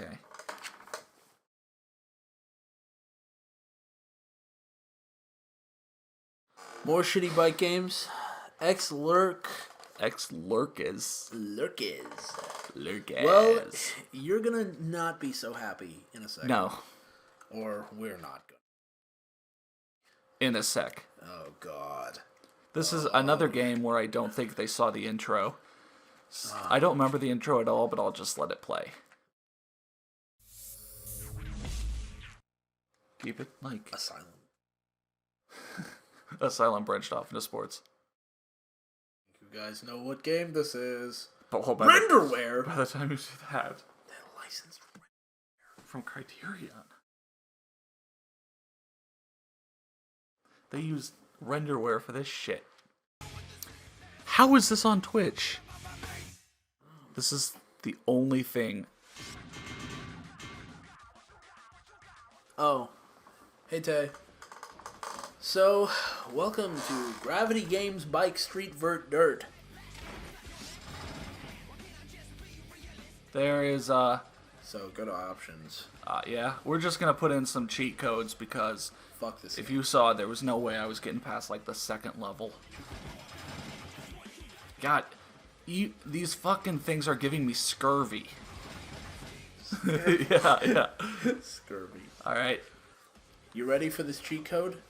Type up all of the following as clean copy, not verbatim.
Okay. More shitty bike games. X-Lurk. Lurkers. Lurkers. Well, you're gonna not be so happy in a second. No. Or we're not gonna. In a sec. Oh, God. This is another game where I don't think they saw the intro. I don't remember the intro at all, but I'll just let it play. Keep it like... Asylum. Asylum branched off into sports. You guys know what game this is. Renderware! By the time you see that. They're licensed from Criterion. They used renderware for this shit. How is this on Twitch? This is the only thing. Oh. Hey, Tay. So, welcome to Gravity Games Bike Street Vert Dirt. There is, So, go to options. yeah. We're just gonna put in some cheat codes because... Fuck this. If you saw, there was no way I was getting past, like, the second level. God, these fucking things are giving me scurvy. yeah. Scurvy. Alright. You ready for this cheat code?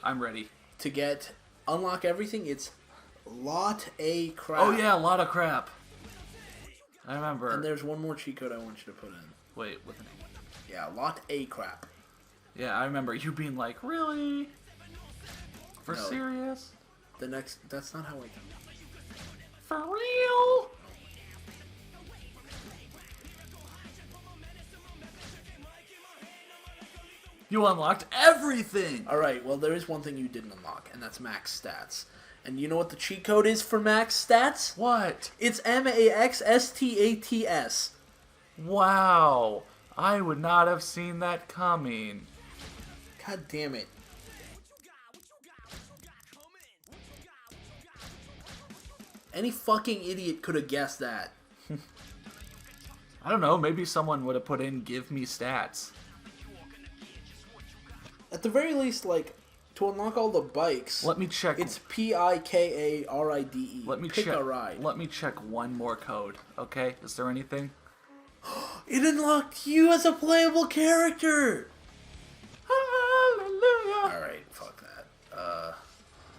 I'm ready. To unlock everything, it's lot A crap. Oh yeah, a lot of crap. I remember. And there's one more cheat code I want you to put in. Wait, with an A. Yeah, lot A crap. Yeah, I remember you being like, really? For No. serious? That's not how I do. For real? You unlocked everything! Alright, well, there is one thing you didn't unlock, and that's max stats. And you know what the cheat code is for max stats? What? It's MAXSTATS. Wow. I would not have seen that coming. God damn it. Any fucking idiot could have guessed that. I don't know, maybe someone would have put in give me stats. At the very least, like, to unlock all the bikes... Let me check. It's PIKARIDE. Let me Pick check. a ride. Let me check one more code, okay? Is there anything? It unlocked you as a playable character! Hallelujah! Alright, fuck that.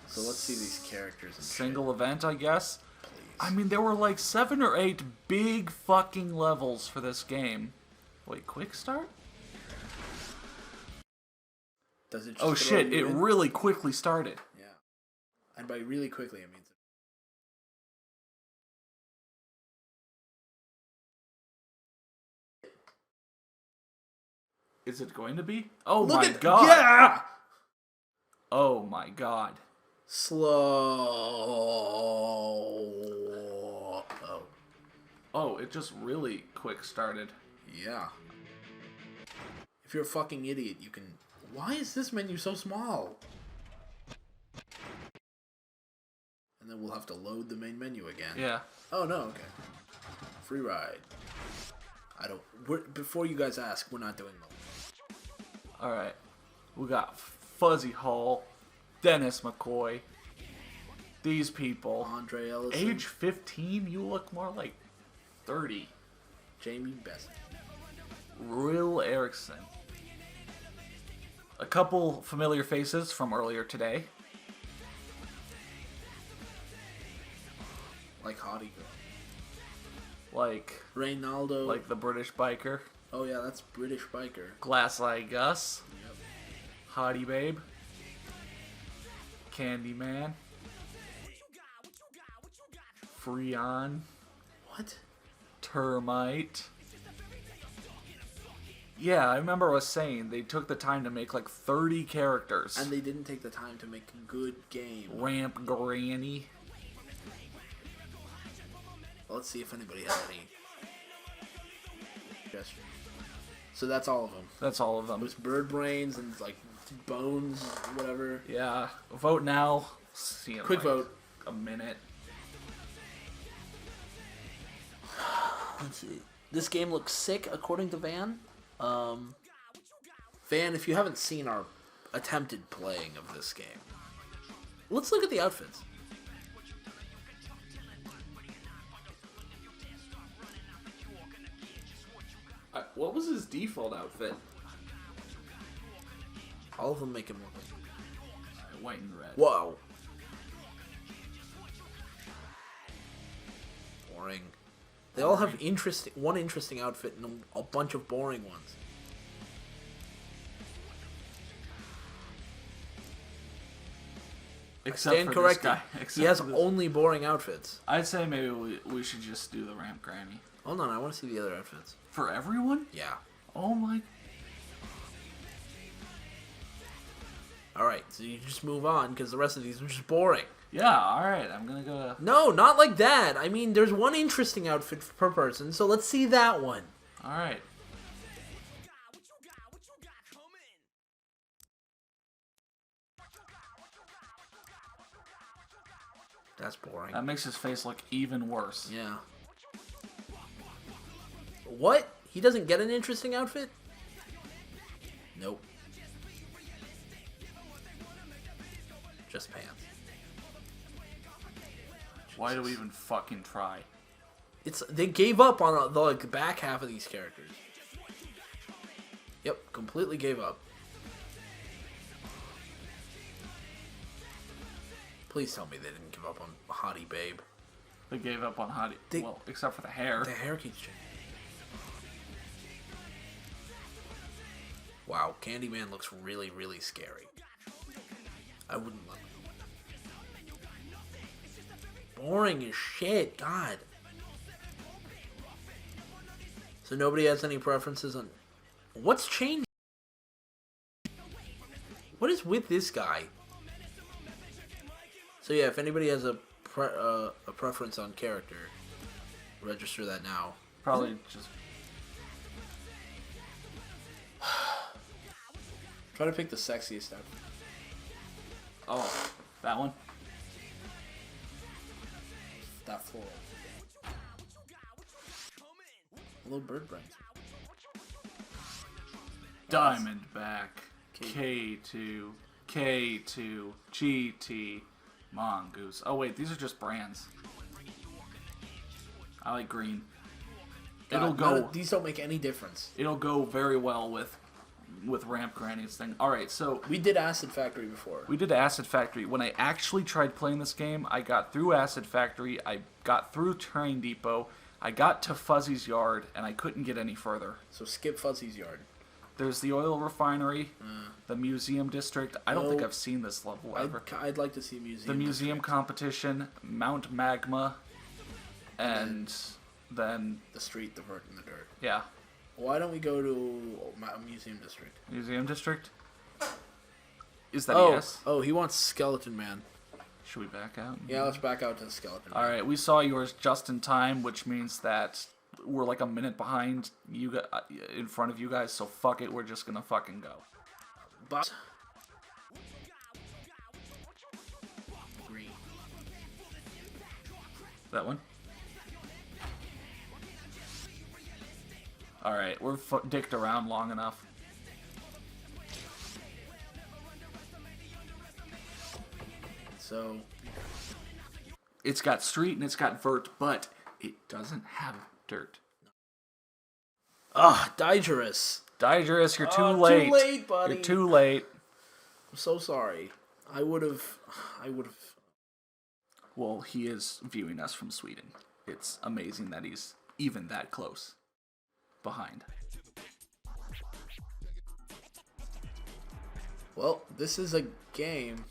So let's see these characters and Single event, I guess? Please. I mean, there were like 7 or 8 big fucking levels for this game. Wait, quick start? Does it just Oh throw shit, you it in? really quickly started. Yeah. And by really quickly, it means... Is it going to be? Oh Look my at, god! Yeah! Oh my god. Slow. Oh. Oh, it just really quick started. Yeah. If you're a fucking idiot, you can... Why is this menu so small? And then we'll have to load the main menu again. Yeah. Oh, no, okay. Free ride. Before you guys ask, we're not doing those. Alright. We got Fuzzy Hall, Dennis McCoy, these people. Andre Ellison. Age 15? You look more like 30. Jamie Besson. Will Erickson. A couple familiar faces from earlier today. Like Hottie Girl. Like Reynaldo. Like the British biker. Oh yeah, that's British biker. Glass Eye Gus. Yep. Hottie Babe. Candyman. Freon. What? Termite. Yeah, I remember I was saying they took the time to make like 30 characters. And they didn't take the time to make a good game. Ramp Granny. Well, let's see if anybody has any suggestions. So that's all of them. That's all of them. There's bird brains and like bones, whatever. Yeah, vote now. See in Quick like vote. A minute. Let's see. This game looks sick, according to Van. Van, if you haven't seen our attempted playing of this game, let's look at the outfits. What was his default outfit? All of them make him look like White and red. whoa. Boring. They all have one interesting outfit and a bunch of boring ones. Except Stand for corrected. this guy. He has for this. only boring outfits. I'd say maybe we should just do the ramp granny. Hold on, I want to see the other outfits. For everyone? Yeah. Oh my... Alright, so you just move on, because the rest of these are just boring. Yeah, alright, I'm gonna go... No, not like that. I mean, there's one interesting outfit per person, so let's see that one. Alright. That's boring. That makes his face look even worse. Yeah. What? He doesn't get an interesting outfit? Nope. Just pants. Why do we even fucking try? They gave up on the back half of these characters. Yep, completely gave up. Please tell me they didn't give up on Hottie Babe. They gave up on Hottie. Well, except for the hair. The hair keeps changing. Wow, Candyman looks really, really scary. I wouldn't let him. Boring as shit, God. So nobody has any preferences on... What's changed? What is with this guy? So yeah, if anybody has a preference on character, register that now. Probably just... Try to pick the sexiest outfit. Oh, that one? That floral. Little bird brains. Diamondback. K2. K2. GT. Mongoose. Oh wait, these are just brands. I like green. It'll go. These don't make any difference. It'll go very well with Ramp Granny's thing. All right, so we did Acid Factory before. We did Acid Factory. When I actually tried playing this game, I got through Acid Factory. I got through Train Depot. I got to Fuzzy's Yard, and I couldn't get any further. So skip Fuzzy's Yard. There's the oil refinery, the museum district. I don't think I've seen this level ever. I'd like to see a museum. The museum competition, Mount Magma, and then the street, the vert, and the dirt. Yeah. Why don't we go to museum district? Museum district? Is that yes? Oh, he wants Skeleton Man. Should we back out? Yeah, let's back out to the Skeleton Man. All right, we saw yours just in time, which means that we're like a minute behind you in front of you guys, so fuck it, we're just gonna fucking go. But green. That one? All right, we're dicked around long enough. So it's got street and it's got vert, but it doesn't have dirt. Ah, Digerous. Digerous, you're too late. Too late, buddy. You're too late. I'm so sorry. I would have. Well, he is viewing us from Sweden. It's amazing that he's even that close behind. Well, this is a game.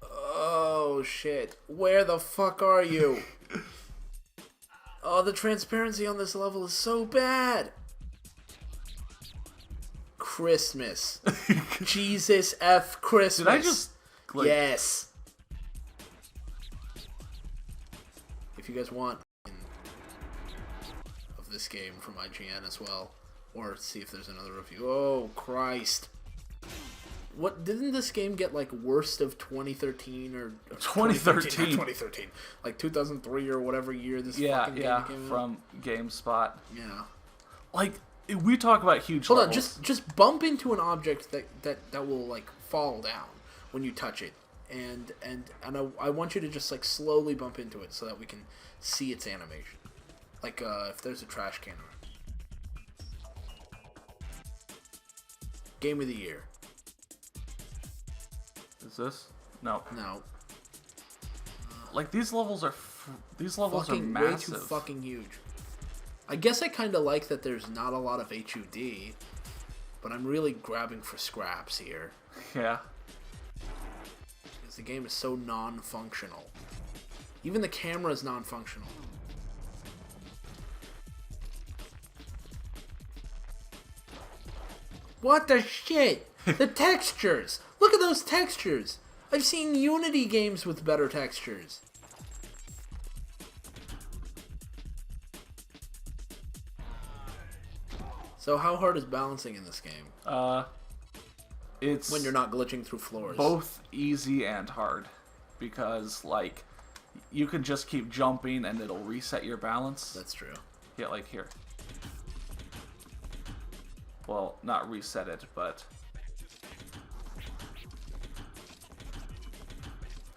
Oh shit. Where the fuck are you? Oh, the transparency on this level is so bad. Christmas. Jesus F. Christmas. Did I just... Like... Yes. If you guys want of this game from IGN as well, or see if there's another review. Oh, Christ. What didn't this game get like worst of 2013 or 2013? 2013, like 2003 or whatever year this Yeah, fucking game yeah, came out. from GameSpot. Yeah. Like, we talk about huge Hold levels. on, just bump into an object that will like fall down when you touch it, and I want you to just like slowly bump into it so that we can see its animation. Like if there's a trash can. Game of the year. Is this? No. No. Like, these levels are Fucking massive. way too fucking huge. I guess I kind of like that there's not a lot of HUD, but I'm really grabbing for scraps here. Yeah. Because the game is so non-functional. Even the camera is non-functional. What the shit? The textures! Look at those textures! I've seen Unity games with better textures. So how hard is balancing in this game? It's When you're not glitching through floors. both easy and hard. Because, like, you can just keep jumping and it'll reset your balance. That's true. Yeah, like here. Well, not reset it, but...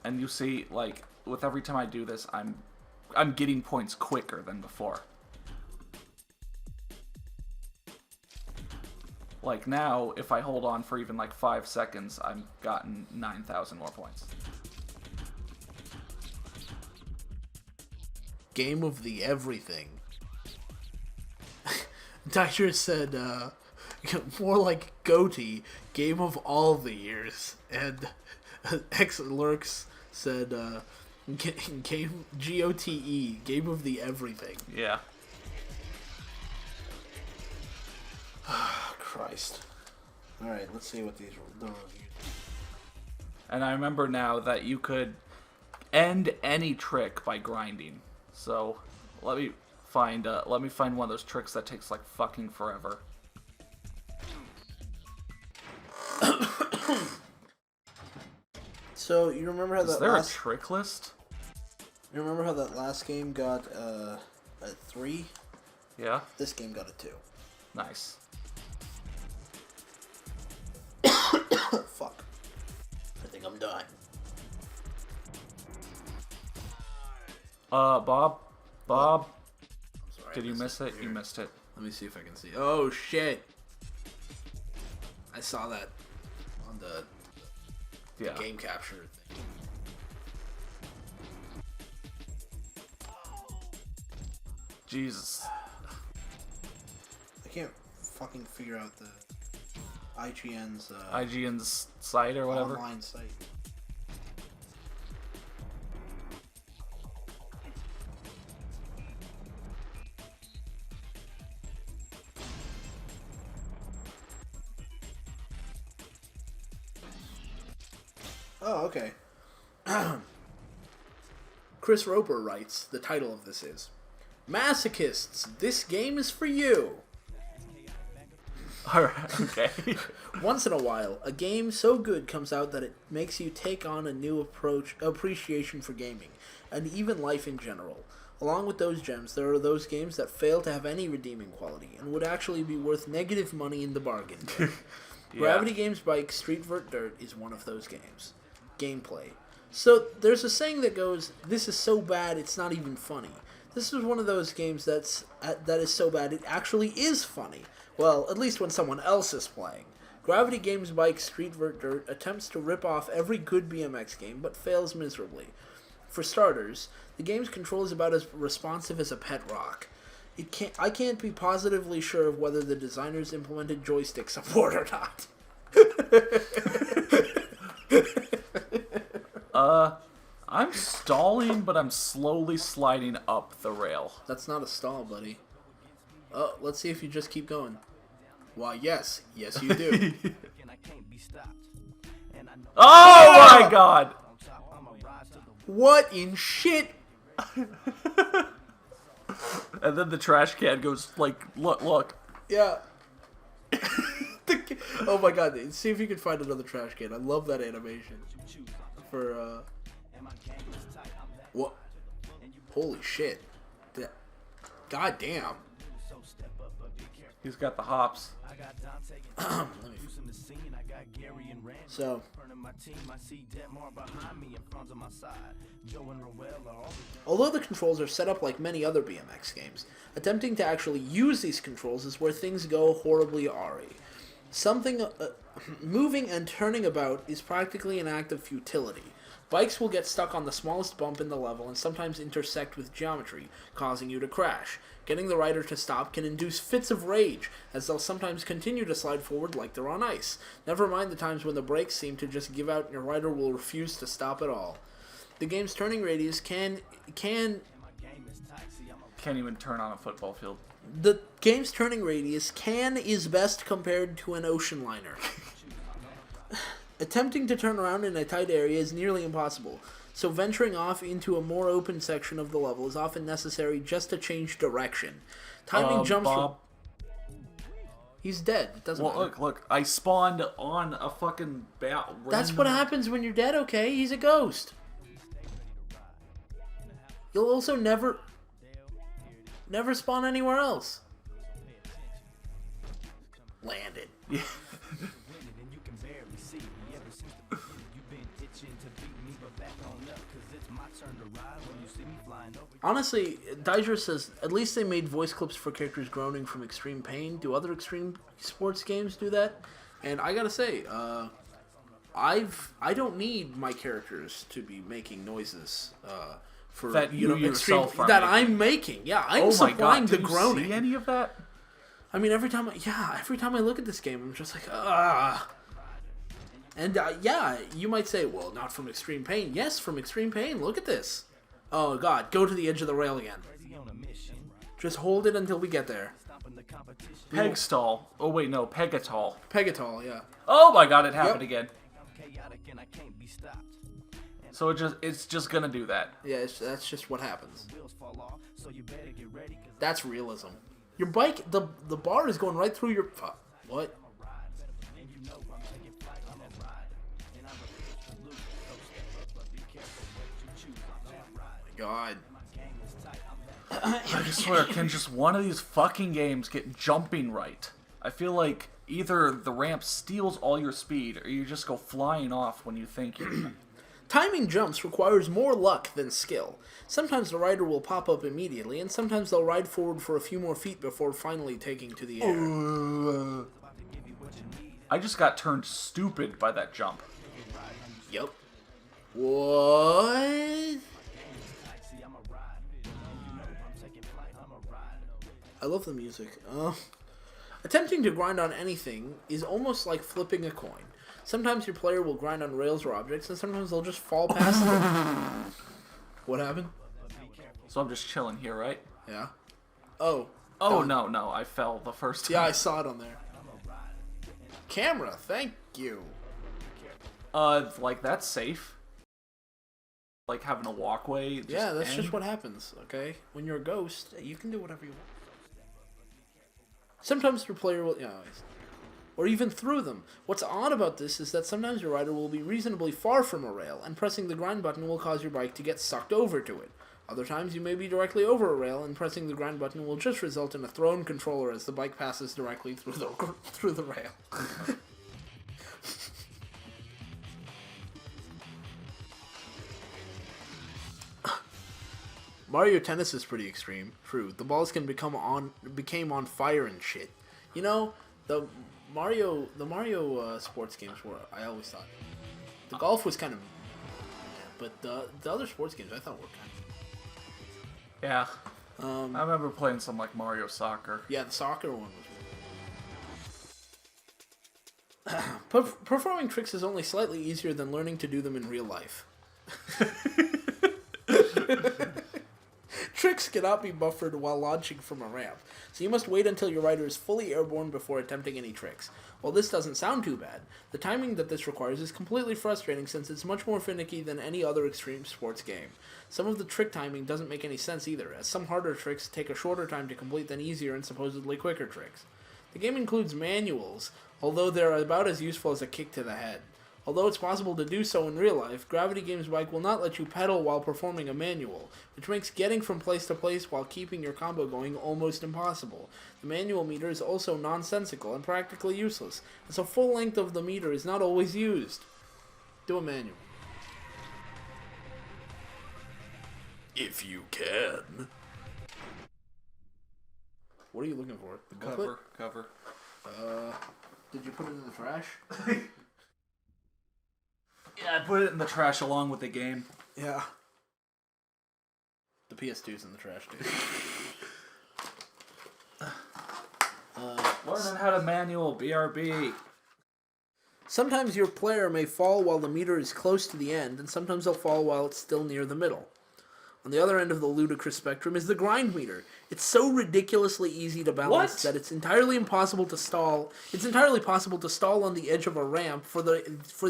And you see, like, with every time I do this, I'm getting points quicker than before. Like now, if I hold on for even like 5 seconds, I've gotten 9,000 more points. Game of the everything. Dyer said, more like goatee, game of all the years. And X Lurks said, game GOTE, game of the everything. Yeah. Christ. Alright, let's see what these are. And I remember now that you could end any trick by grinding. So let me find one of those tricks that takes like fucking forever. So you remember how Is there a trick list? You remember how that last game got a 3? Yeah. This game got a 2. Nice. Fuck. I think I'm dying. Bob? I'm sorry, Did I you miss it? here. You missed it. Let me see if I can see. Oh shit! I saw that on the Yeah. game capture thing. Jesus. I can't fucking figure out the IGN's IGN's site or whatever. online site. Oh, okay. Chris Roper writes, the title of this is, Masochists, this game is for you. Alright, okay. Once in a while, a game so good comes out that it makes you take on a new appreciation for gaming, and even life in general. Along with those gems, there are those games that fail to have any redeeming quality, and would actually be worth negative money in the bargain. Yeah. Gravity Games Bike Street Vert Dirt is one of those games. Gameplay. So, there's a saying that goes, this is so bad it's not even funny. This is one of those games that is so bad it actually is funny. Well, at least when someone else is playing. Gravity Games Bike Street Vert Dirt attempts to rip off every good BMX game, but fails miserably. For starters, the game's control is about as responsive as a pet rock. I can't be positively sure of whether the designers implemented joystick support or not. I'm stalling, but I'm slowly sliding up the rail. That's not a stall, buddy. Oh, let's see if you just keep going. Why, yes. Yes, you do. Oh my god! What in shit? And then the trash can goes like, look. Yeah. Oh my god, see if you can find another trash can. I love that animation. For, what? Holy shit. God damn. He's got the hops. So, although the controls are set up like many other BMX games, attempting to actually use these controls is where things go horribly awry. Moving and turning about is practically an act of futility. Bikes will get stuck on the smallest bump in the level and sometimes intersect with geometry, causing you to crash. Getting the rider to stop can induce fits of rage, as they'll sometimes continue to slide forward like they're on ice. Never mind the times when the brakes seem to just give out and your rider will refuse to stop at all. The game's turning radius can't even turn on a football field. The game's turning radius is best compared to an ocean liner. Attempting to turn around in a tight area is nearly impossible, so venturing off into a more open section of the level is often necessary just to change direction. Timing jumps Bob. He's dead. It doesn't matter. Look. I spawned on a fucking That's what happens when you're dead, okay? He's a ghost. You'll also never spawn anywhere else. Landed. Yeah. Honestly, Diger says, at least they made voice clips for characters groaning from extreme pain. Do other extreme sports games do that? And I gotta say, I don't need my characters to be making noises for that extreme that I'm making. Yeah, I'm supplying the groaning. Did you see any of that? I mean, every time I look at this game, I'm just like, ah. And yeah, you might say, well, not from extreme pain. Yes, from extreme pain. Look at this. Oh god, go to the edge of the rail again. Just hold it until we get there. Pegstall. Oh wait, no, Pegatol. Pegatol, yeah. Oh my god, it happened again. So it's just gonna do that. Yeah, that's just what happens. That's realism. Your bike, the bar is going right through your... What? God. I swear, can just one of these fucking games get jumping right? I feel like either the ramp steals all your speed, or you just go flying off when you think you're... Timing jumps requires more luck than skill. Sometimes the rider will pop up immediately, and sometimes they'll ride forward for a few more feet before finally taking to the air. I just got turned stupid by that jump. Yep. What? I love the music. Attempting to grind on anything is almost like flipping a coin. Sometimes your player will grind on rails or objects, and sometimes they'll just fall past them. What happened? So I'm just chilling here, right? Yeah. Oh. No, I fell the first time. Yeah, I saw it on there. Camera, thank you. Like, that's safe. Like, having a walkway. Yeah, that's just what happens, okay? When you're a ghost, you can do whatever you want. Sometimes your player will... or even through them. What's odd about this is that sometimes your rider will be reasonably far from a rail, and pressing the grind button will cause your bike to get sucked over to it. Other times you may be directly over a rail, and pressing the grind button will just result in a thrown controller as the bike passes directly through the rail. Mario Tennis is pretty extreme. True, the balls can became on fire and shit. You know, the Mario sports games were, I always thought, the golf was kind of, but the other sports games I thought were kind of. Yeah. I remember playing some like Mario Soccer. Yeah, the soccer one was. Performing tricks is only slightly easier than learning to do them in real life. Tricks cannot be buffered while launching from a ramp, so you must wait until your rider is fully airborne before attempting any tricks. While this doesn't sound too bad, the timing that this requires is completely frustrating since it's much more finicky than any other extreme sports game. Some of the trick timing doesn't make any sense either, as some harder tricks take a shorter time to complete than easier and supposedly quicker tricks. The game includes manuals, although they're about as useful as a kick to the head. Although it's possible to do so in real life, Gravity Games Bike will not let you pedal while performing a manual, which makes getting from place to place while keeping your combo going almost impossible. The manual meter is also nonsensical and practically useless, as the full length of the meter is not always used. Do a manual. If you can. What are you looking for? The booklet? Cover. Did you put it in the trash? Yeah, I put it in the trash along with the game. Yeah. The PS2's in the trash, dude. Learning how to manual BRB. Sometimes your player may fall while the meter is close to the end, and sometimes they'll fall while it's still near the middle. On the other end of the ludicrous spectrum is the grind meter. It's so ridiculously easy to balance that it's entirely impossible to stall. It's entirely possible to stall on the edge of a ramp for the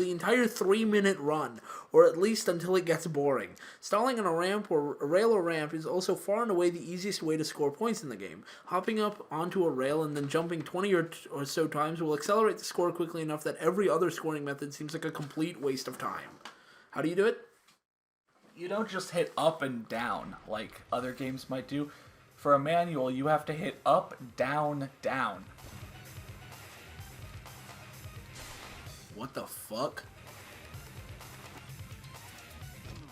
entire 3-minute run, or at least until it gets boring. Stalling on a ramp or a rail or ramp is also far and away the easiest way to score points in the game. Hopping up onto a rail and then jumping 20 or so times will accelerate the score quickly enough that every other scoring method seems like a complete waste of time. How do you do it? You don't just hit up and down like other games might do. For a manual, you have to hit up, down, down. What the fuck?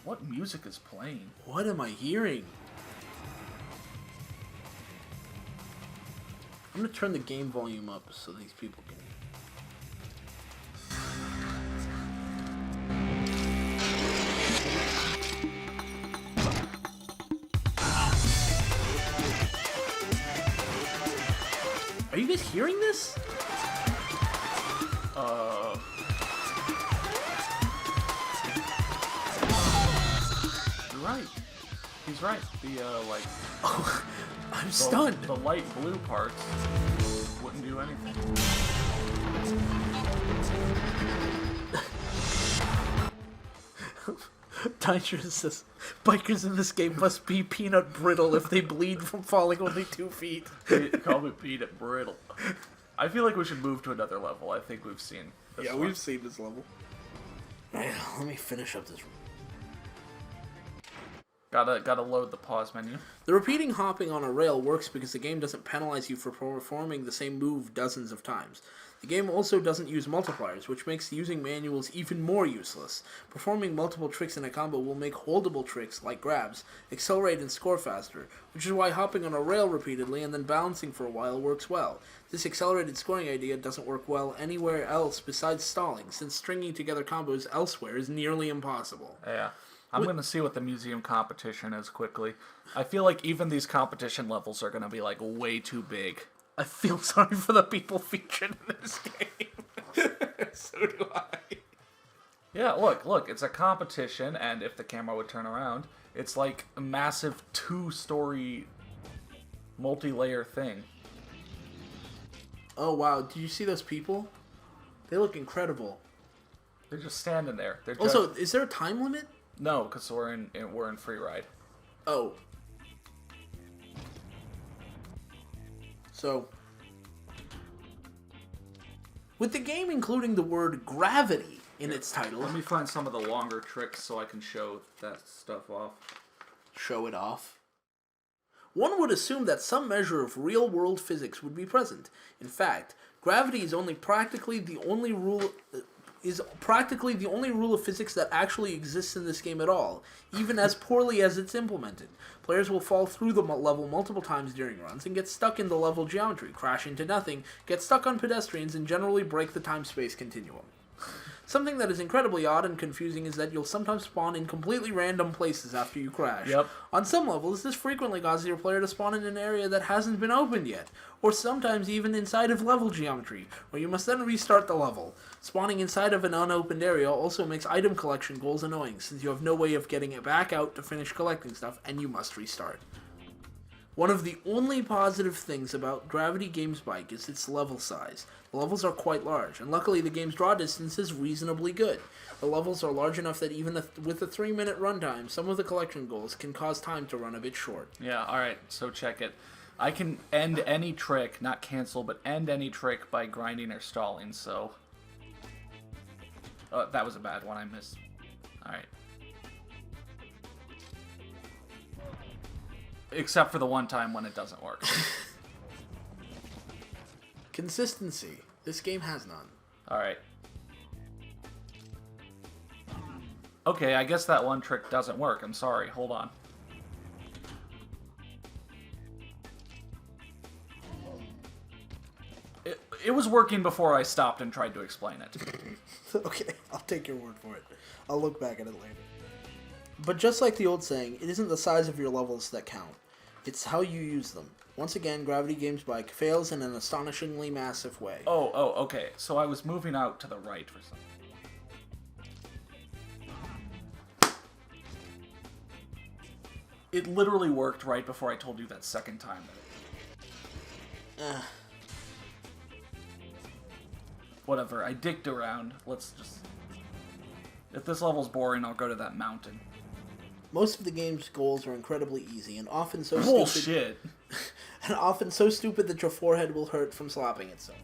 What music is playing? What am I hearing? I'm gonna turn the game volume up so these people can... Are you guys hearing this? You're right. He's right. The, Oh, I'm stunned. The light blue parts wouldn't do anything. Tiger says, bikers in this game must be peanut brittle if they bleed from falling only 2 feet. They call me peanut brittle. I feel like we should move to another level. I think we've seen this one. We've seen this level. Alright, let me finish up this. Gotta load the pause menu. The repeating hopping on a rail works because the game doesn't penalize you for performing the same move dozens of times. The game also doesn't use multipliers, which makes using manuals even more useless. Performing multiple tricks in a combo will make holdable tricks, like grabs, accelerate and score faster, which is why hopping on a rail repeatedly and then balancing for a while works well. This accelerated scoring idea doesn't work well anywhere else besides stalling, since stringing together combos elsewhere is nearly impossible. Yeah. I'm going to see what the museum competition is quickly. I feel like even these competition levels are going to be, like, way too big. I feel sorry for the people featured in this game. So do I. Yeah, look, it's a competition, and if the camera would turn around, it's like a massive 2-story multi-layer thing. Oh, wow. Did you see those people? They look incredible. They're just standing there. Also, is there a time limit? No, because we're in free ride. Oh. So, with the game including the word gravity in its title... Let me find some of the longer tricks so I can show that stuff off. Show it off. One would assume that some measure of real-world physics would be present. In fact, gravity is practically the only rule of physics that actually exists in this game at all, even as poorly as it's implemented. Players will fall through the level multiple times during runs and get stuck in the level geometry, crash into nothing, get stuck on pedestrians, and generally break the time-space continuum. Something that is incredibly odd and confusing is that you'll sometimes spawn in completely random places after you crash. Yep. On some levels, this frequently causes your player to spawn in an area that hasn't been opened yet, or sometimes even inside of level geometry, where you must then restart the level. Spawning inside of an unopened area also makes item collection goals annoying, since you have no way of getting it back out to finish collecting stuff, and you must restart. One of the only positive things about Gravity Games Bike is its level size. The levels are quite large, and luckily the game's draw distance is reasonably good. The levels are large enough that even with a 3-minute runtime, some of the collection goals can cause time to run a bit short. Yeah, alright, so check it. I can end any trick, not cancel, but end any trick by grinding or stalling, so... Oh, that was a bad one, I missed. Alright. Except for the one time when it doesn't work. Consistency. This game has none. Alright. Okay, I guess that one trick doesn't work. I'm sorry. Hold on. It was working before I stopped and tried to explain it. Okay, I'll take your word for it. I'll look back at it later. But just like the old saying, it isn't the size of your levels that count. It's how you use them. Once again, Gravity Games Bike fails in an astonishingly massive way. Oh, okay. So I was moving out to the right for something. It literally worked right before I told you that second time. Whatever, I dicked around. Let's just... If this level's boring, I'll go to that mountain. Most of the game's goals are incredibly easy and often so Bullshit. and often so stupid that your forehead will hurt from slapping itself.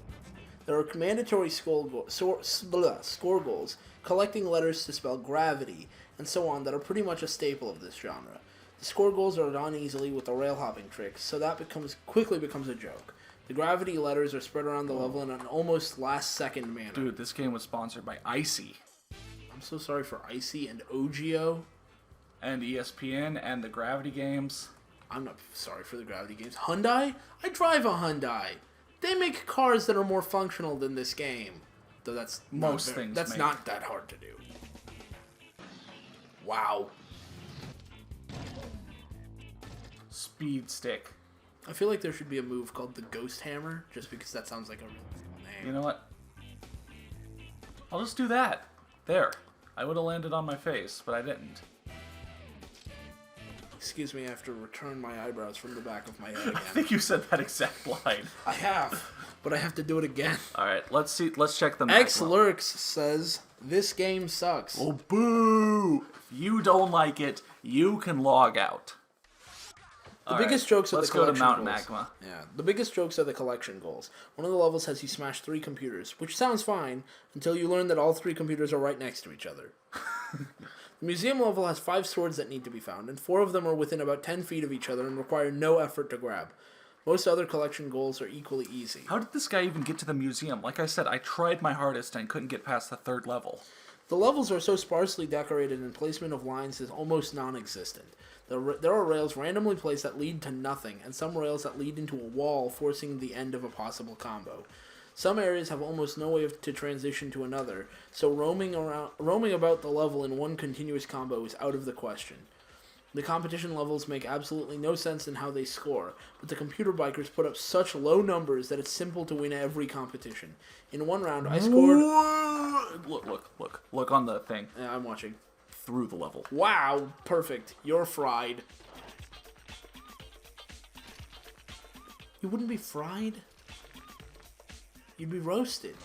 There are mandatory score goals, collecting letters to spell gravity, and so on that are pretty much a staple of this genre. The score goals are done easily with the rail hopping tricks, so that quickly becomes a joke. The gravity letters are spread around the level in an almost last-second manner. Dude, this game was sponsored by Icy. I'm so sorry for Icy and OGO. And ESPN and the Gravity games. I'm not sorry for the Gravity games. Hyundai? I drive a Hyundai. They make cars that are more functional than this game. Though that's not that hard to do. Wow. Speed stick. I feel like there should be a move called the Ghost Hammer, just because that sounds like a real name. You know what? I'll just do that. There. I would have landed on my face, but I didn't. Excuse me, I have to return my eyebrows from the back of my head again. I think you said that exact line. I have, but I have to do it again. Alright, let's see. Let's check the map. X Lurks says, this game sucks. Oh, boo! If you don't like it, you can log out. The biggest jokes are the collection goals. Let's go to Mount Magma. Yeah, the biggest jokes are the collection goals. One of the levels has you smash 3 computers, which sounds fine until you learn that all 3 computers are right next to each other. The museum level has 5 swords that need to be found, and 4 of them are within about 10 feet of each other and require no effort to grab. Most other collection goals are equally easy. How did this guy even get to the museum? Like I said, I tried my hardest and couldn't get past the 3rd level. The levels are so sparsely decorated and placement of lines is almost non-existent. There are rails randomly placed that lead to nothing, and some rails that lead into a wall, forcing the end of a possible combo. Some areas have almost no way to transition to another, so roaming about the level in one continuous combo is out of the question. The competition levels make absolutely no sense in how they score, but the computer bikers put up such low numbers that it's simple to win every competition. In one round, I scored... Look on the thing. Yeah, I'm watching. Through the level. Wow, perfect. You're fried. You wouldn't be fried? You'd be roasted.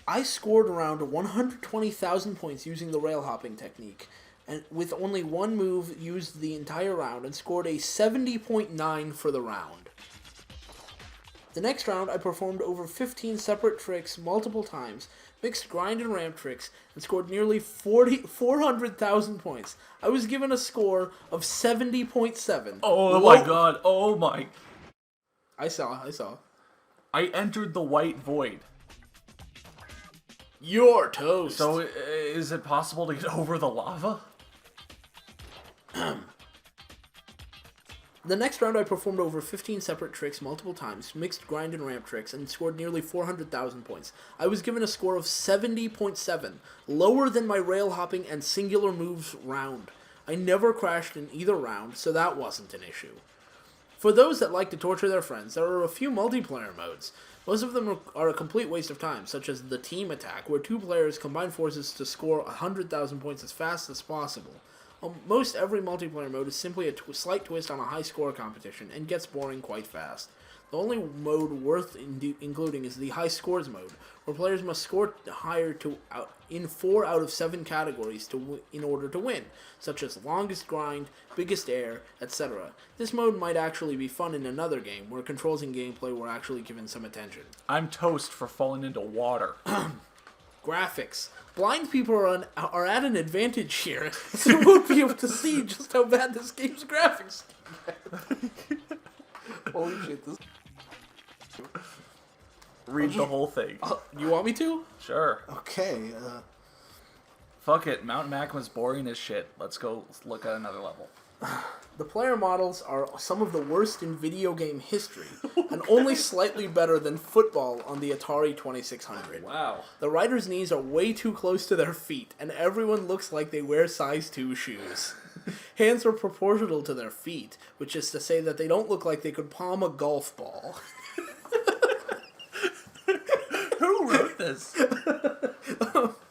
I scored around 120,000 points using the rail hopping technique, and with only one move used the entire round, and scored a 70.9 for the round. The next round, I performed over 15 separate tricks multiple times, mixed grind and ramp tricks, and scored nearly 400,000 points. I was given a score of 70.7. Oh my god, oh my... I saw. I entered the white void. You're toast. So, is it possible to get over the lava? The next round I performed over 15 separate tricks multiple times, mixed grind and ramp tricks, and scored nearly 400,000 points. I was given a score of 70.7, lower than my rail hopping and singular moves round. I never crashed in either round, so that wasn't an issue. For those that like to torture their friends, there are a few multiplayer modes. Most of them are a complete waste of time, such as the team attack, where 2 players combine forces to score 100,000 points as fast as possible. Most every multiplayer mode is simply a slight twist on a high score competition and gets boring quite fast. The only mode worth including is the high scores mode, where players must score higher in 4 out of 7 categories in order to win, such as longest grind, biggest air, etc. This mode might actually be fun in another game, where controls and gameplay were actually given some attention. I'm toast for falling into water. Graphics. Blind people are at an advantage here, so you won't be able to see just how bad this game's graphics are. Holy shit, this... Read the whole thing. You want me to? Sure. Okay, Fuck it, Mountain Magma's boring as shit. Let's go look at another level. The player models are some of the worst in video game history, and only slightly better than football on the Atari 2600. Wow. The riders' knees are way too close to their feet, and everyone looks like they wear size 2 shoes. Hands are proportional to their feet, which is to say that they don't look like they could palm a golf ball. Who wrote this?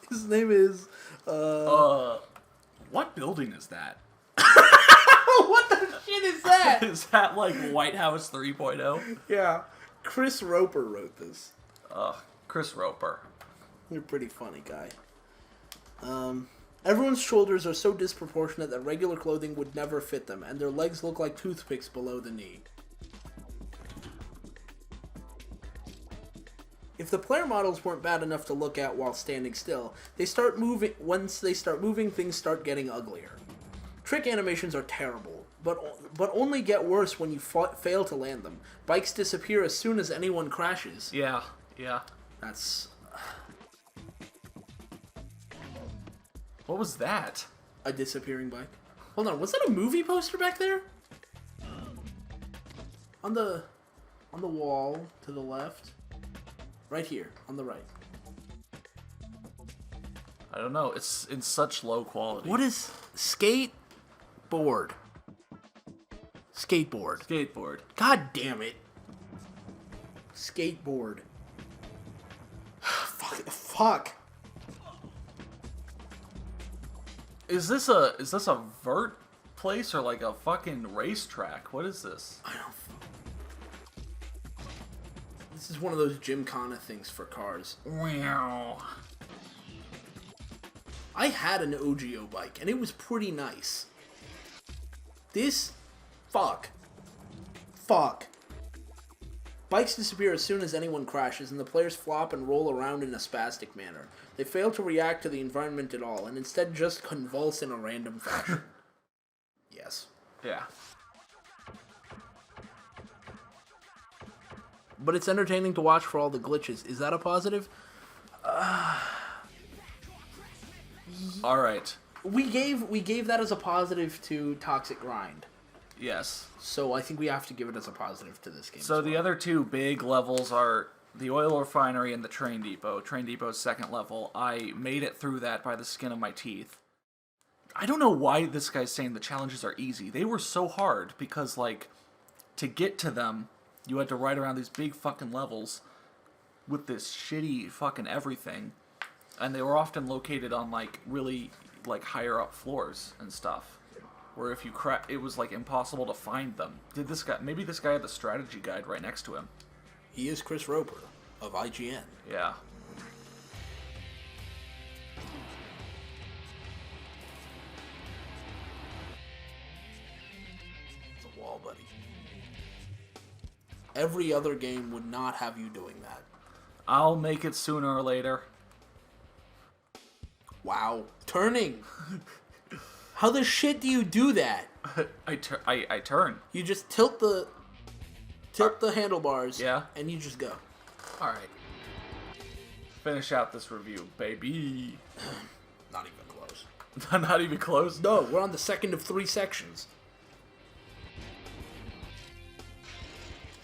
His name is... What building is that? What the shit is that? Is that like White House 3.0? Yeah. Chris Roper wrote this. Chris Roper. You're a pretty funny guy. Everyone's shoulders are so disproportionate that regular clothing would never fit them, and their legs look like toothpicks below the knee. If the player models weren't bad enough to look at while standing still, once they start moving, things start getting uglier. Trick animations are terrible, but only get worse when you fail to land them. Bikes disappear as soon as anyone crashes. Yeah. That's... What was that? a disappearing bike. Hold on, was that a movie poster back there? On the wall to the left. Right here, on the right. I don't know. It's in such low quality. What is skateboard? Skateboard. Skateboard. God damn it. Skateboard. Fuck. Is this a vert place or like a fucking racetrack? What is this? I don't. This is one of those Gymkhana things for cars. Wow. I had an OGO bike, and it was pretty nice. This... Fuck. Bikes disappear as soon as anyone crashes, and the players flop and roll around in a spastic manner. They fail to react to the environment at all, and instead just convulse in a random fashion. Yes. Yeah. But it's entertaining to watch for all the glitches. Is that a positive? All right. We gave that as a positive to Toxic Grind. Yes. So I think we have to give it as a positive to this game. So the other two big levels are the oil refinery and the train depot. Train depot's second level. I made it through that by the skin of my teeth. I don't know why this guy's saying the challenges are easy. They were so hard because, like, to get to them, you had to ride around these big fucking levels with this shitty fucking everything. And they were often located on, like, really, like, higher up floors and stuff. Where if you it was, like, impossible to find them. Maybe this guy had the strategy guide right next to him. He is Chris Roper of IGN. Yeah. It's a wall, buddy. Every other game would not have you doing that. I'll make it sooner or later. Wow. Turning! How the shit do you do that? I turn. You just tilt the handlebars. Yeah. And you just go. Alright. Finish out this review, baby. Not even close. Not even close? No, we're on the second of 3 sections.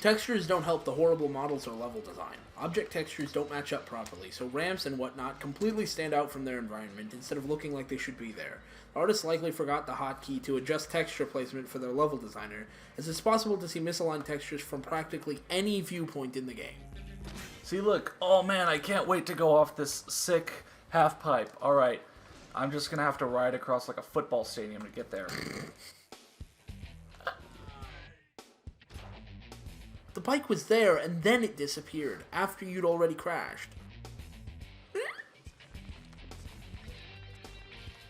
Textures don't help the horrible models or level design. Object textures don't match up properly, so ramps and whatnot completely stand out from their environment instead of looking like they should be there. The artist likely forgot the hotkey to adjust texture placement for their level designer, as it's possible to see misaligned textures from practically any viewpoint in the game. See, look. Oh, man, I can't wait to go off this sick half pipe. Alright. I'm just gonna have to ride across like a football stadium to get there. The bike was there, and then it disappeared, after you'd already crashed.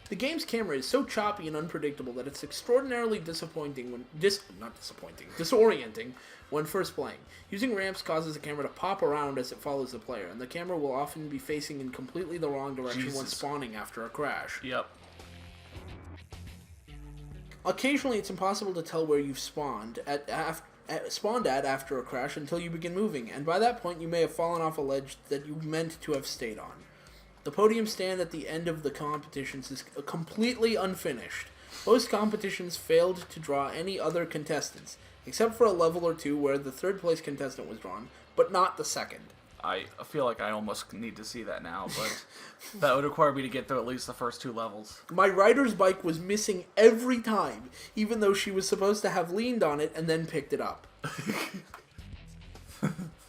The game's camera is so choppy and unpredictable that it's extraordinarily disorienting when first playing. Using ramps causes the camera to pop around as it follows the player, and the camera will often be facing in completely the wrong direction when spawning after a crash. Yep. Occasionally, it's impossible to tell where you've spawned at after a crash until you begin moving, and by that point you may have fallen off a ledge that you meant to have stayed on. The podium stand at the end of the competitions is completely unfinished. Most competitions failed to draw any other contestants, except for a level or two where the third place contestant was drawn, but not the second. I feel like I almost need to see that now, but that would require me to get through at least the first 2 levels. My rider's bike was missing every time, even though she was supposed to have leaned on it and then picked it up.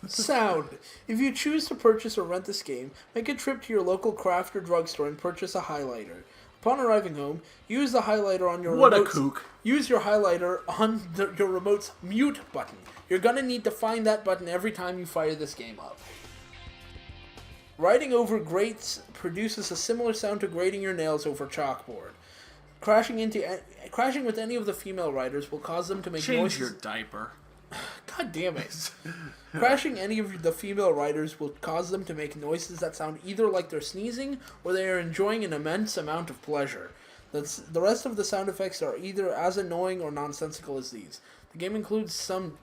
Sound. If you choose to purchase or rent this game, make a trip to your local craft or drugstore and purchase a highlighter. Upon arriving home, use the highlighter on your What a kook. Use your highlighter on your remote's mute button. You're gonna need to find that button every time you fire this game up. Riding over grates produces a similar sound to grating your nails over chalkboard. Crashing with any of the female riders will cause them to make noises. Change your diaper. God damn it. Crashing any of the female riders will cause them to make noises that sound either like they're sneezing or they are enjoying an immense amount of pleasure. The rest of the sound effects are either as annoying or nonsensical as these. The game includes some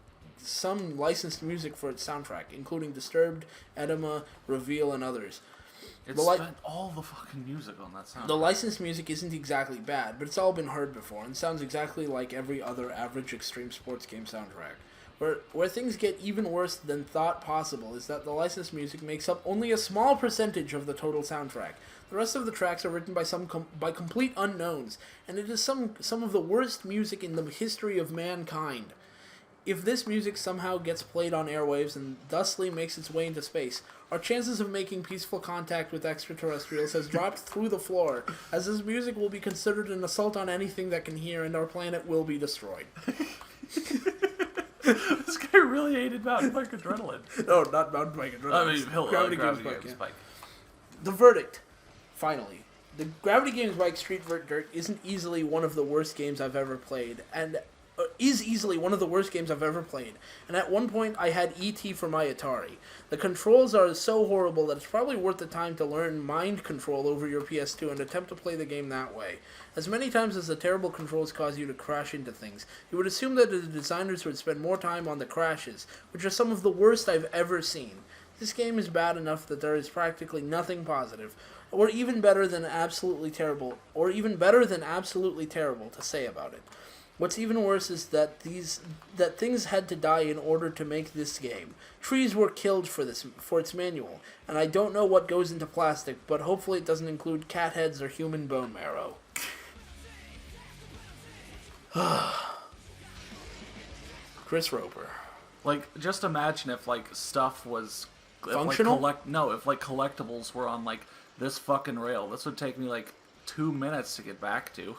licensed music for its soundtrack, including Disturbed, Edema, Reveal, and others. It spent all the fucking music on that soundtrack. The licensed music isn't exactly bad, but it's all been heard before and sounds exactly like every other average extreme sports game soundtrack. Where things get even worse than thought possible is that the licensed music makes up only a small percentage of the total soundtrack. The rest of the tracks are written by complete unknowns, and it is some of the worst music in the history of mankind. If this music somehow gets played on airwaves and thusly makes its way into space, our chances of making peaceful contact with extraterrestrials has dropped through the floor, as this music will be considered an assault on anything that can hear, and our planet will be destroyed. This guy really hated Mountain Bike Adrenaline. No, not Mountain Bike Adrenaline. I mean, Gravity Games Bike. The verdict. Finally. The Gravity Games Bike Street Vert Dirt isn't easily one of the worst games I've ever played, and at one point I had E.T. for my Atari. The controls are so horrible that it's probably worth the time to learn mind control over your PS2 and attempt to play the game that way. As many times as the terrible controls cause you to crash into things, you would assume that the designers would spend more time on the crashes, which are some of the worst I've ever seen. This game is bad enough that there is practically nothing positive, or even better than absolutely terrible to say about it. What's even worse is that things had to die in order to make this game. Trees were killed for its manual, and I don't know what goes into plastic, but hopefully it doesn't include cat heads or human bone marrow. Chris Roper. Like, just imagine if, like, stuff was... Functional? If collectibles were on, like, this fucking rail. This would take me, like, 2 minutes to get back to.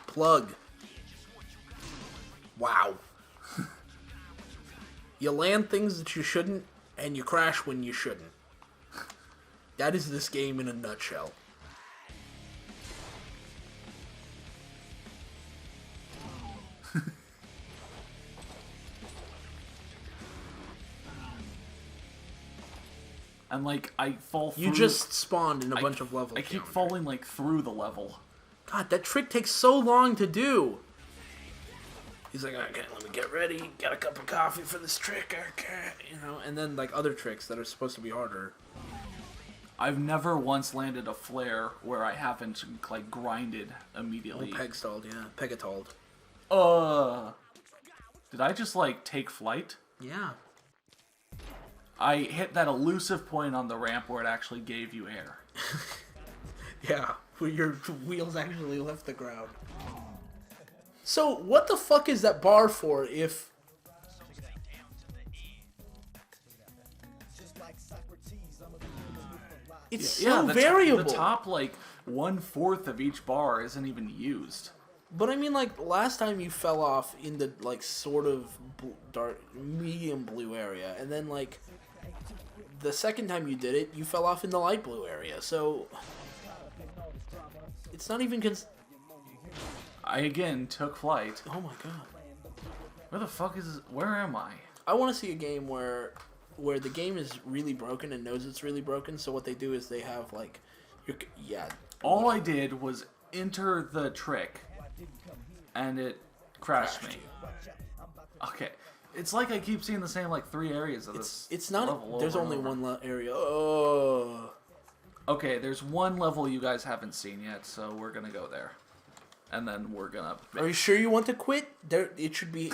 Plug. Wow. You land things that you shouldn't, and you crash when you shouldn't. That is this game in a nutshell. And, like, I fall through... You just spawned in a bunch of levels. I keep falling, like, through the level. God, that trick takes so long to do. He's like, okay, let me get ready. Got a cup of coffee for this trick. Okay, and then like other tricks that are supposed to be harder. I've never once landed a flare where I haven't like grinded immediately. Oh, peg-stalled, yeah, pegatalled. Did I just like take flight? Yeah. I hit that elusive point on the ramp where it actually gave you air. Yeah, where your wheels actually left the ground. So, what the fuck is that bar for if... It's so the variable. The top, like, 1/4 of each bar isn't even used. But I mean, like, last time you fell off in the, like, sort of dark, medium blue area, and then, like, the second time you did it, you fell off in the light blue area, so it's not even I, again, took flight. Oh my god. Where am I? I want to see a game where the game is really broken and knows it's really broken, so what they do is they have, like, All I did was enter the trick, and it crashed me. Okay. It's like I keep seeing the same, like, 3 areas of this. It's not. Level there's over only and over. one area. Oh. Okay, there's one level you guys haven't seen yet, so we're gonna go there, and then we're gonna. Are you sure you want to quit? There, it should be.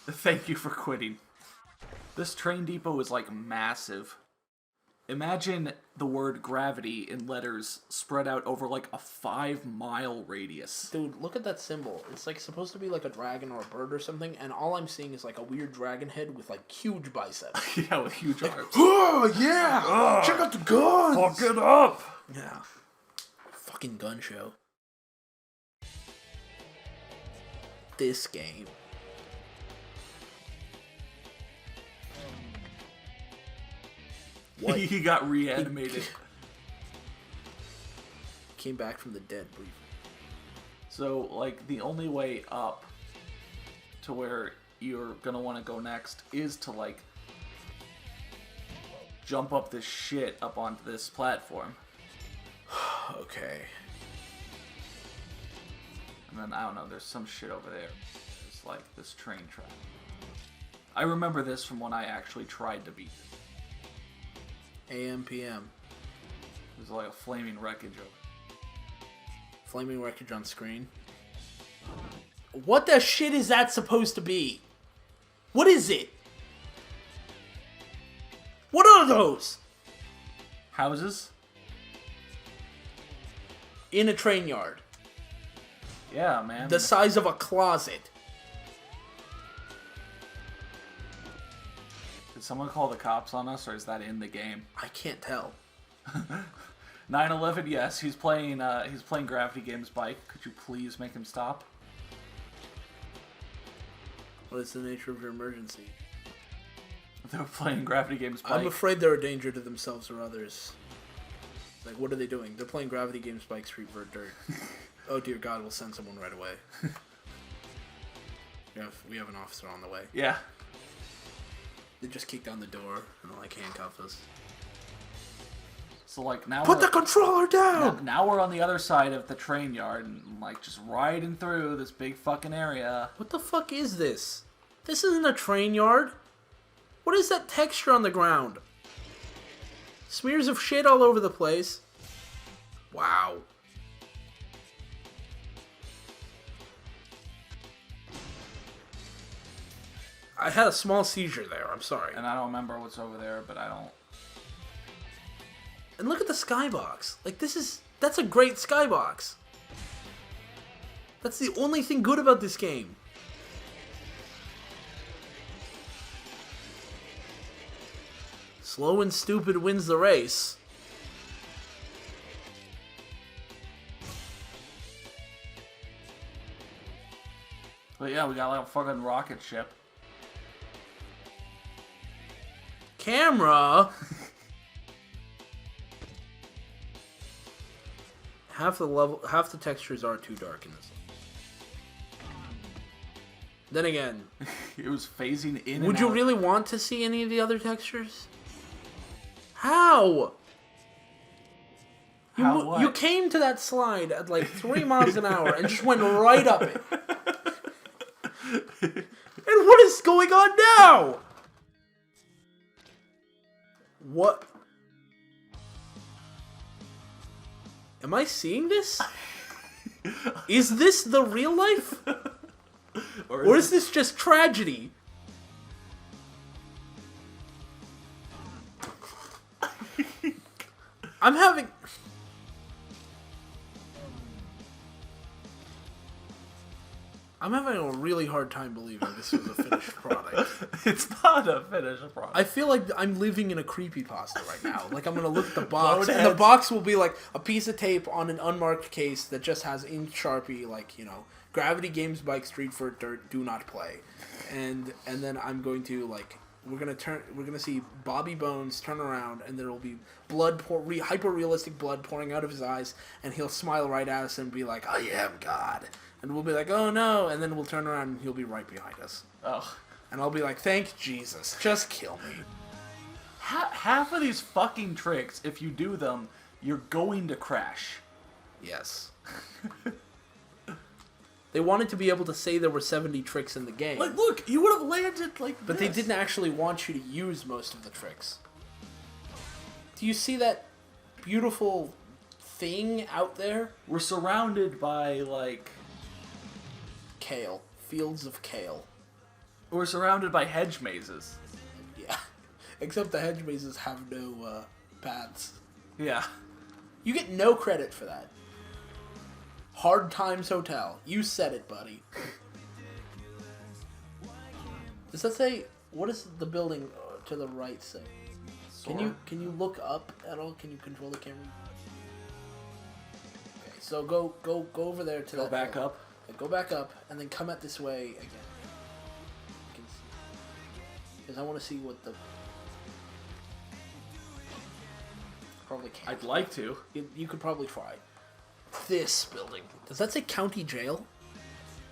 Thank you for quitting. This train depot is, like, massive. Imagine the word gravity in letters spread out over, like, a 5-mile radius. Dude, look at that symbol. It's, like, supposed to be like a dragon or a bird or something, and all I'm seeing is, like, a weird dragon head with, like, huge biceps. Yeah, with huge arms. Oh, yeah! Check out the guns! Fuck it up! Yeah. Fucking gun show. This game. What? He got reanimated. Came back from the dead briefly. So, like, the only way up to where you're gonna want to go next is to, like, jump up this shit up onto this platform. Okay. And then, I don't know, there's some shit over there. It's like this train track. I remember this from when I actually tried to beat it. AM, PM. There's like a flaming wreckage over. Flaming wreckage on screen. What the shit is that supposed to be? What is it? What are those? Houses? In a train yard. Yeah, man. The size of a closet. Did someone call the cops on us, or is that in the game? I can't tell. 9/11, yes, he's playing Gravity Games Bike. Could you please make him stop? What is the nature of your emergency? They're playing Gravity Games Bike. I'm afraid they're a danger to themselves or others. Like, what are they doing? They're playing Gravity Games Bike Street Vert Dirt. Oh dear God, we'll send someone right away. We have an officer on the way. Yeah. They just kick down the door and like handcuff us. So like now Put the controller down! Now we're on the other side of the train yard and like just riding through this big fucking area. What the fuck is this? This isn't a train yard. What is that texture on the ground? Smears of shit all over the place. Wow. I had a small seizure there, I'm sorry. And I don't remember what's over there, but I don't... And look at the skybox. Like, that's a great skybox. That's the only thing good about this game. Slow and stupid wins the race. But yeah, we got like a fucking rocket ship. Camera. half the textures are too dark in this. Then again, It was phasing in. would you really want to see any of the other textures? How? You came to that slide at like 3 miles an hour and just went right up it. And what is going on now? What? Am I seeing this? Is this the real life? Or is this just tragedy? I'm having... I'm having a really hard time believing this was a finished product. It's not a finished product. I feel like I'm living in a creepypasta right now. Like, I'm going to look at the box, and the Boneheads. box will be like a piece of tape on an unmarked case that just has in Sharpie, like, you know, Gravity Games Bike Street for Dirt, do not play. And then I'm going to, like, we're gonna see Bobby Bones turn around, and there will be hyper realistic blood pouring out of his eyes, and he'll smile right at us and be like, "I am God," and we'll be like, "Oh no!" And then we'll turn around and he'll be right behind us, Oh. and I'll be like, "Thank Jesus, just kill me." Half of these fucking tricks, if you do them, you're going to crash. Yes. They wanted to be able to say there were 70 tricks in the game. Like, look, you would have landed like But this. they didn't actually want you to use most of the tricks. Do you see that beautiful thing out there? We're surrounded by, like... Kale. Fields of kale. We're surrounded by hedge mazes. Yeah. Except the hedge mazes have no paths. Yeah. You get no credit for that. Hard Times Hotel. You said it, buddy. Does that say... What is the building to the right say? Can you look up at all? Can you control the camera? Okay, so go over there to Go that. back up. Yeah, go back up, and then come at this way again. Because I want to see what the... Probably can't. I'd like to. You could probably try. This building. Does that say county jail?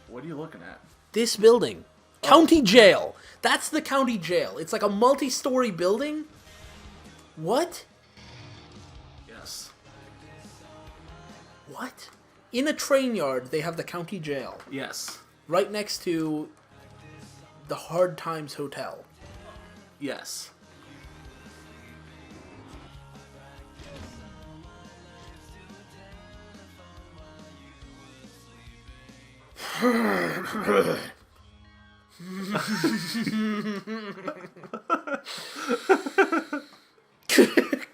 What are you looking at? This building. County jail. That's the county jail. It's like a multi-story building. What? Yes. What? In a train yard, they have the county jail. Yes. Right next to the Hard Times Hotel. Yes.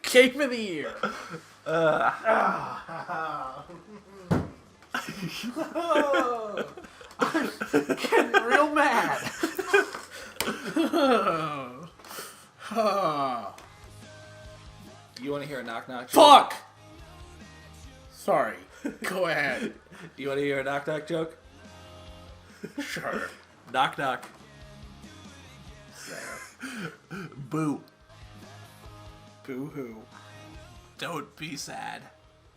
Game of the year. I'm getting real mad. You want to hear a knock knock joke? Fuck! Sorry. Go ahead. You want to hear a knock knock joke? Sure. Knock knock. Boo. Boo-hoo. Don't be sad.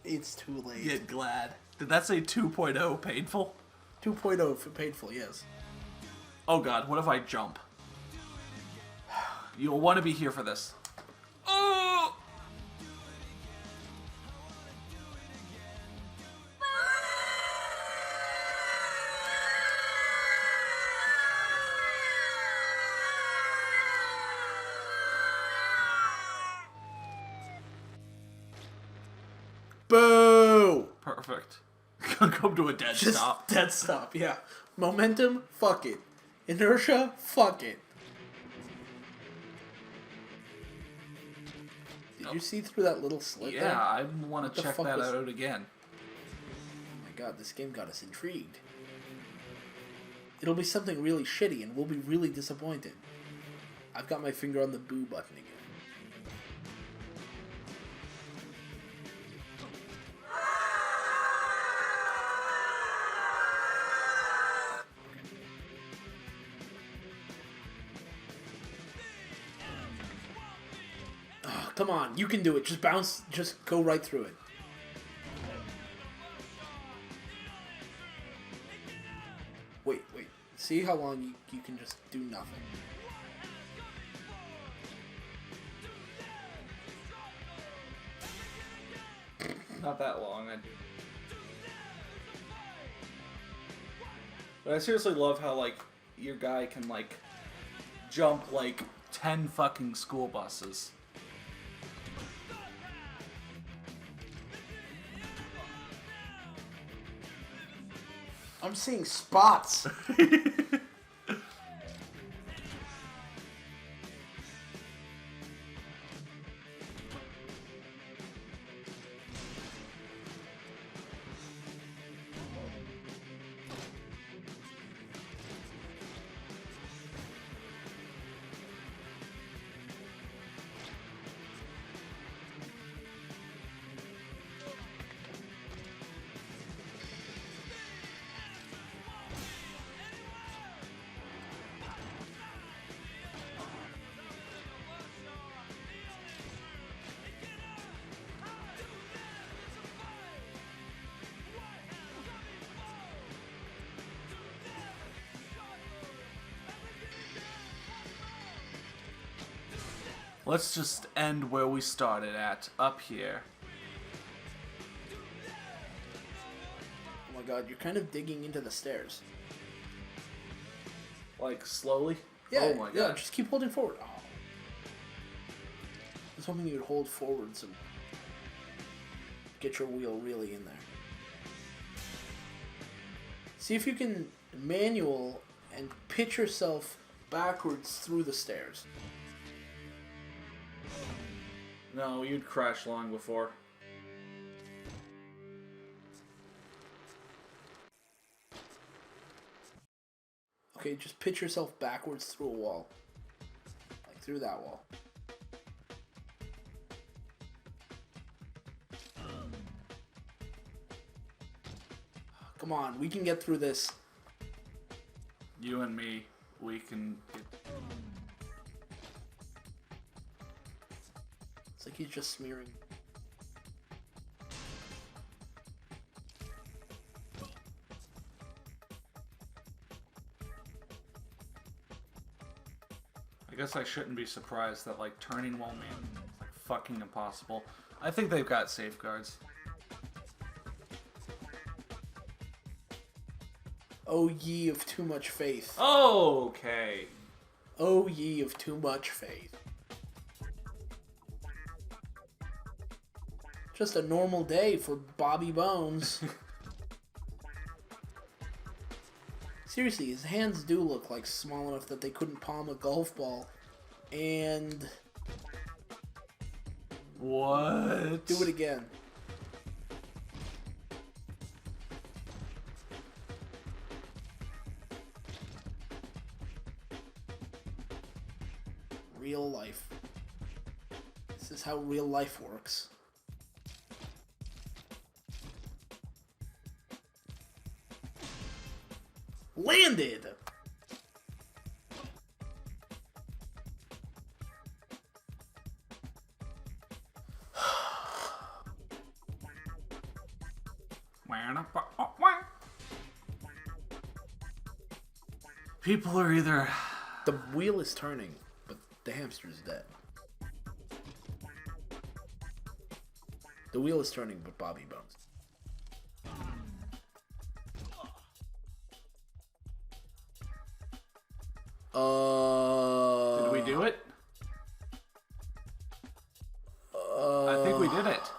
It's too late. Get glad. Did that say 2.0 painful? 2.0 for painful, yes. Oh god, what if I jump? You'll want to be here for this. Oh! Boo! Perfect. Come to a dead Just stop. dead stop, yeah. Momentum, fuck it. Inertia, fuck it. Did you see through that little slit there? Yeah, I want to the check fuck that was- out again. Oh my god, this game got us intrigued. It'll be something really shitty and we'll be really disappointed. I've got my finger on the boo button again. Oh, come on, you can do it. Just bounce, just go right through it. Wait. See how long you can just do nothing. Not that long. But I seriously love how, like, your guy can, like, jump, like, 10 fucking school buses. I'm seeing spots. Let's just end where we started at, up here. Oh my god, you're kind of digging into the stairs. Like, slowly? Yeah, Oh my god. yeah, just keep holding forward. Oh. I was hoping you would hold forward so get your wheel really in there. See if you can manual and pitch yourself backwards through the stairs. No, you'd crash long before. Okay, just pitch yourself backwards through a wall. Like through that wall. Come on, we can get through this. You and me, we can get... It's like he's just smearing. I guess I shouldn't be surprised that, like, turning won't be, like, fucking impossible. I think they've got safeguards. Oh ye of too much faith. Okay. Oh ye of too much faith. Just a normal day for Bobby Bones. Seriously, his hands do look like small enough that they couldn't palm a golf ball. And... What? do it again. Real life. This is how real life works. Landed! People are either... The wheel is turning, but the hamster is dead. The wheel is turning, but Bobby Bones. Did we do it? I think we did it.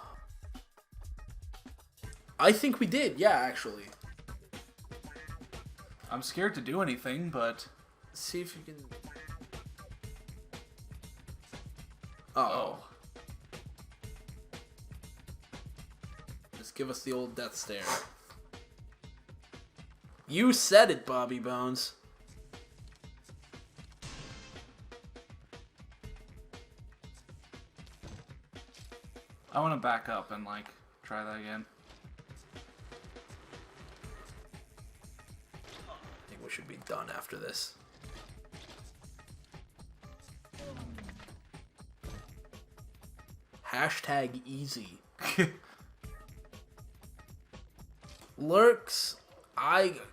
I think we did, yeah, actually. I'm scared to do anything, but... See if you can... Oh. Just give us the old death stare. You said it, Bobby Bones. I want to back up and, like, try that again. I think we should be done after this. Hashtag easy. Lurks,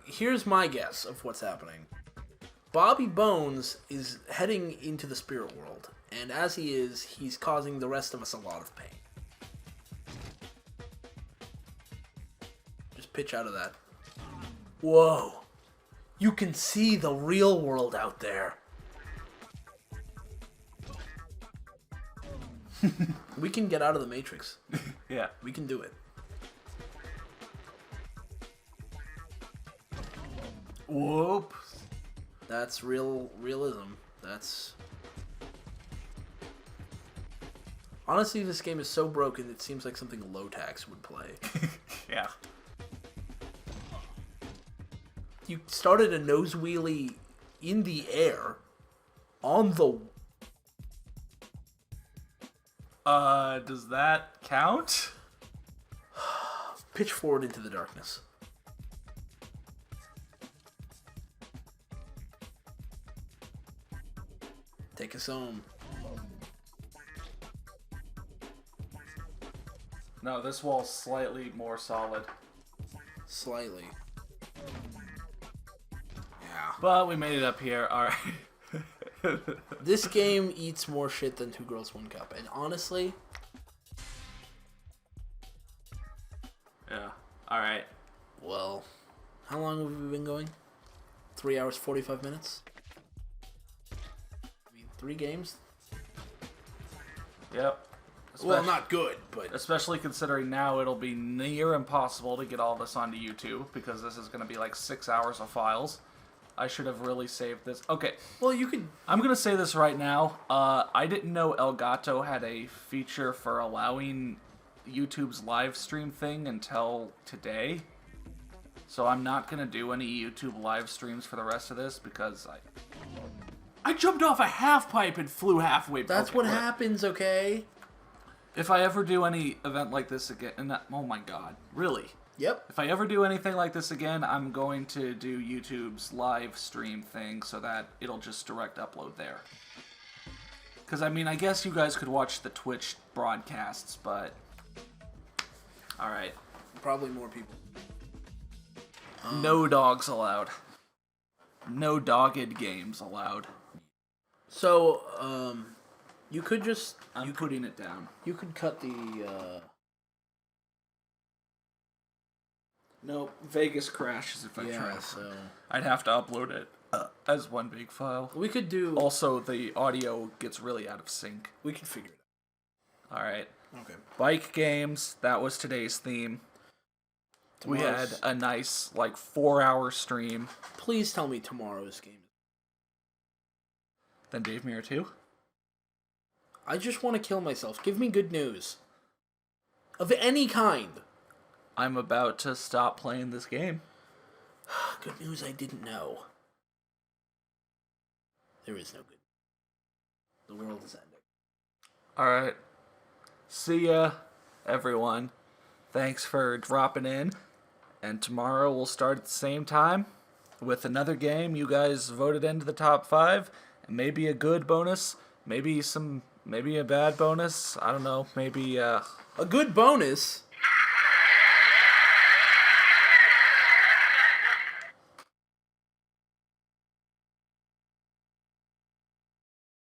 here's my guess of what's happening. Bobby Bones is heading into the spirit world, and as he is, he's causing the rest of us a lot of pain. Just pitch out of that. Whoa. You can see the real world out there. We can get out of the Matrix. Yeah. We can do it. Whoop. That's realism. That's... Honestly, this game is so broken, it seems like something Low-Tax would play. Yeah. You started a nose wheelie in the air on the... Does that count? Pitch forward into the darkness. Take us home. No, this wall's slightly more solid. Slightly. Yeah. But we made it up here. Alright. This game eats more shit than Two Girls, One Cup. And honestly... Yeah. Alright. Well, how long have we been going? 3 hours, 45 minutes? I mean, 3 games? Yep. Well, not good, but... Especially considering now it'll be near impossible to get all this onto YouTube, because this is going to be like 6 hours of files. I should have really saved this. Okay. Well, you could... I'm going to say this right now. I didn't know Elgato had a feature for allowing YouTube's live stream thing until today. So I'm not going to do any YouTube live streams for the rest of this, because I jumped off a half pipe and flew halfway. That's what happens, okay? If I ever do any event like this again, oh my god, really? Yep. If I ever do anything like this again, I'm going to do YouTube's live stream thing so that it'll just direct upload there. Because, I mean, I guess you guys could watch the Twitch broadcasts, but... Alright. Probably more people. No dogs allowed. No dogged games allowed. So, you could just... I'm putting it down. You could cut the, No, Vegas crashes if I try. Yeah, so... I'd have to upload it as one big file. We could do... Also, the audio gets really out of sync. We could figure it Alright. out. Okay. Bike games, that was today's theme. We had a nice, 4-hour stream. Please tell me tomorrow's game. Then Dave Mirror 2? I just want to kill myself. Give me good news. Of any kind. I'm about to stop playing this game. Good news I didn't know. There is no good. The world is ending. Alright. See ya, everyone. Thanks for dropping in. And tomorrow we'll start at the same time with another game you guys voted into the top 5. And maybe a good bonus. Maybe a bad bonus. I don't know. Maybe, A good bonus?